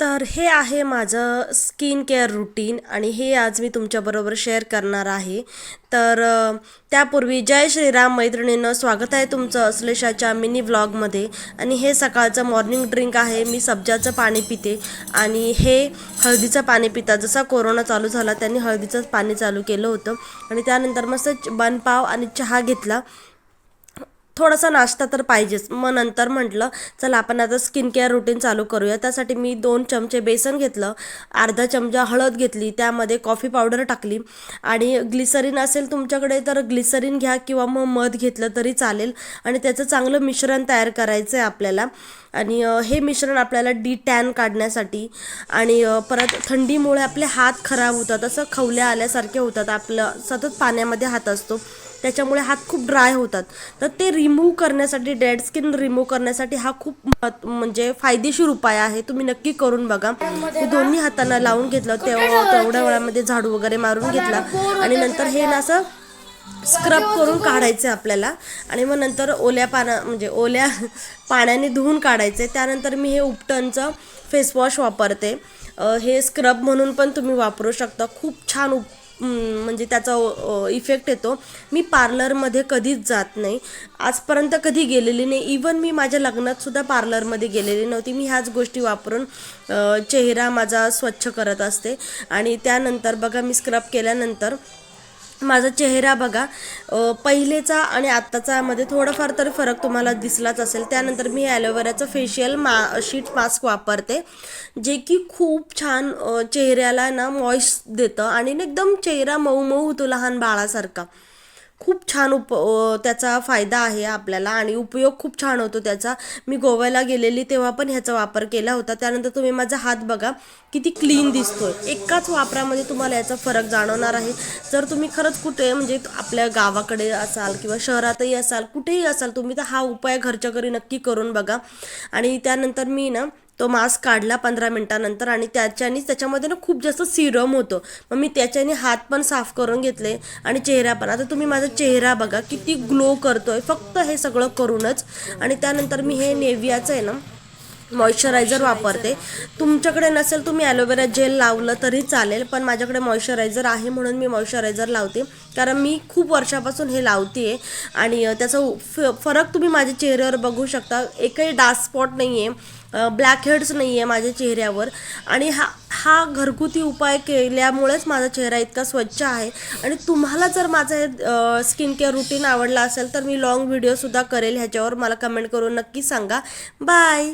तर हे आहे माझं स्किन केअर रूटीन आणि हे आज मी तुमच्याबरोबर शेअर करणार आहे. तर त्यापूर्वी जय श्रीराम मैत्रिणींनो, स्वागत आहे तुमचं अश्लेषाच्या मिनी व्लॉगमध्ये. आणि हे सकाळचं मॉर्निंग ड्रिंक आहे. मी सब्जाचं पाणी पिते आणि हे हळदीचं पाणी पितात. जसा कोरोना चालू झाला त्यांनी हळदीचंच पाणी चालू केलं होतं आणि त्यानंतर मस्त बनपाव आणि चहा घेतला. थोडासा नाश्ता तर पाहिजेच. मग नंतर म्हटलं चला आपण आता स्किन केअर रुटीन चालू करूया. त्यासाठी मी 2 चमचे बेसन घेतलं, अर्धा चमचा हळद घेतली, त्यामध्ये कॉफी पावडर टाकली आणि ग्लिसरीन असेल तुमच्याकडे तर ग्लिसरीन घ्या किंवा मग मध घेतलं तरी चालेल. आणि त्याचं चांगलं मिश्रण तयार करायचं आहे आपल्याला. आणि हे मिश्रण आपल्याला टॅन काढण्यासाठी आणि परत थंडीमुळे आपले हात खराब होतात, असं खवल्या आल्यासारखे होतात, आपलं सतत पाण्यामध्ये हात असतो त्याच्यामुळे हात खूप ड्राय होतात. तर ते रिमूव्ह करण्यासाठी, डेड स्किन रिमूव्ह करण्यासाठी हा खूप म्हणजे फायदेशीर उपाय आहे. तुम्ही नक्की करून बघा. मी दोन्ही हातांना लावून घेतलं, तेवढ्या वेळामध्ये झाडू वगैरे मारून घेतला आणि नंतर हे ना असं स्क्रब करून काढायचं आपल्याला. आणि मग नंतर ओल्या पाण्याने धुवून काढायचे. त्यानंतर मी हे उपटनचं फेसवॉश वापरते. हे स्क्रब म्हणून पण तुम्ही वापरू शकता. खूप छान म्हणजे त्याचा इफेक्ट येतो. मी पार्लरमध्ये कधीच जात नाही, आजपर्यंत कधी गेलेली नाही. इवन मी माझ्या लग्नातसुद्धा पार्लरमध्ये गेलेली नव्हती. मी ह्याच गोष्टी वापरून चेहरा माझा स्वच्छ करत असते. आणि त्यानंतर बघा, मी स्क्रब केल्यानंतर माझा चेहरा बघा, पहिलेचा आणि आत्ताचा मध्ये थोडंफार तरी फरक तुम्हाला दिसलाच असेल. त्यानंतर मी ॲलोवेराचं फेशियल शीट मास्क वापरते, जे की खूप छान चेहऱ्याला ना मॉइश्च देतं आणि एकदम चेहरा मऊ मऊ होतो लहान बाळासारखा. खूप छान त्याचा फायदा आहे आपल्याला आणि उपयोग खूप छान होतो त्याचा. मी गोव्याला गेलेली तेव्हा पण ह्याचा वापर केला होता. त्यानंतर तुम्ही माझा हात बघा किती क्लीन दिसतोय. एकाच वापरामध्ये तुम्हाला याचा फरक जाणवणार आहे. जर तुम्ही खरंच कुठे म्हणजे आपल्या गावाकडे असाल किंवा शहरातही असाल, कुठेही असाल तुम्ही, तर हा उपाय घरच्या घरी नक्की करून बघा. आणि त्यानंतर मी ना तो मास्क काढला 15 मिनिटानंतर आणि त्याच्यामध्ये ना खूप जास्त सिरम होतं. मग मी त्याच्याने हात पण साफ करून घेतले आणि चेहरा पण. आता तुम्ही माझा चेहरा बघा किती ग्लो करतोय फक्त हे सगळं करूनच. आणि त्यानंतर मी हे नेव्हियाचं आहे ना मॉइश्चरायझर वापरते. तुमच्याकडे नसेल तुम्ही ॲलोवेरा जेल लावलं तरी चालेल, पण माझ्याकडे मॉइश्चरायझर आहे म्हणून मी मॉइश्चरायझर लावते. कारण मी खूप वर्षापासून हे लावते आणि त्याचा फरक तुम्ही माझ्या चेहऱ्यावर बघू शकता. एकही डार्क स्पॉट नाही आहे, ब्लॅक हेड्स नाही आहे माझ्या चेहऱ्यावर. आणि हा घरगुती उपाय केल्यामुळेच माझा चेहरा इतका स्वच्छ आहे. आणि तुम्हाला जर माझं हे स्किन केअर रुटीन आवडला असेल तर मी लॉंग व्हिडिओसुद्धा करेल ह्याच्यावर. मला कमेंट करून नक्की सांगा. बाय.